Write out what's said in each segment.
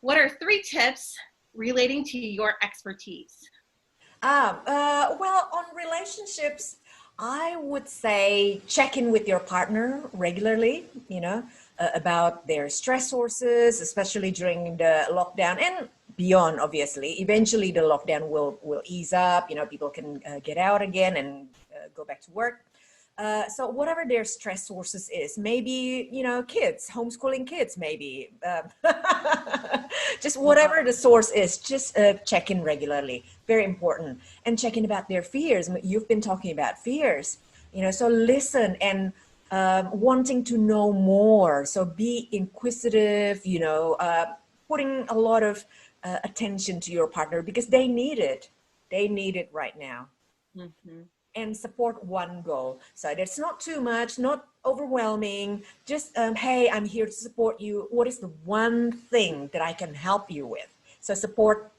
what are 3 tips relating to your expertise? Well, on relationships, I would say check in with your partner regularly, about their stress sources, especially during the lockdown and beyond, obviously. Eventually, the lockdown will ease up, people can get out again and go back to work. So whatever their stress sources is, maybe, kids, homeschooling kids, maybe, just whatever the source is, just check in regularly. Very important. And check in about their fears. You've been talking about fears, so listen and wanting to know more. So be inquisitive, putting a lot of attention to your partner because they need it. They need it right now. Mm-hmm. And support one goal. So that's not too much, not overwhelming. Just, hey, I'm here to support you. What is the one thing that I can help you with? So support,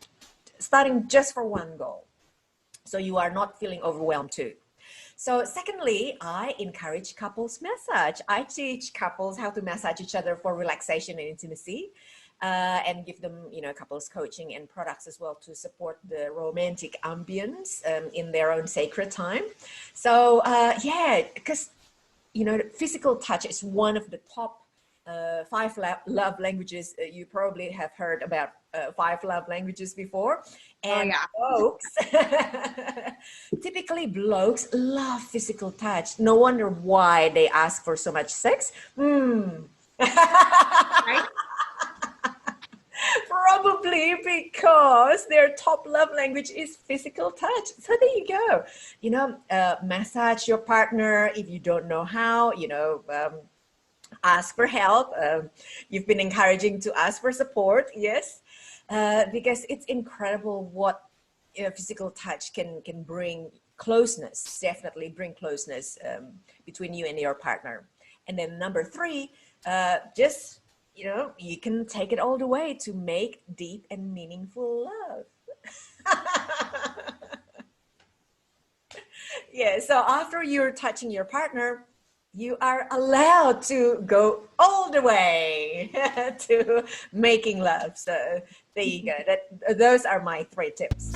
starting just for one goal. So you are not feeling overwhelmed too. So secondly, I encourage couples massage. I teach couples how to massage each other for relaxation and intimacy. And give them, couples coaching and products as well to support the romantic ambience in their own sacred time. So because, physical touch is one of the top 5 love languages. You probably have heard about 5 love languages before. And blokes, typically blokes love physical touch. No wonder why they ask for so much sex. Right? Probably because their top love language is physical touch. So there you go. Massage your partner if you don't know how, ask for help. You've been encouraging to ask for support. Yes. Because it's incredible what physical touch can bring closeness, definitely bring closeness between you and your partner. And then number 3, just you can take it all the way to make deep and meaningful love. Yeah, so after you're touching your partner, you are allowed to go all the way to making love. So there you go. Those are my 3 tips.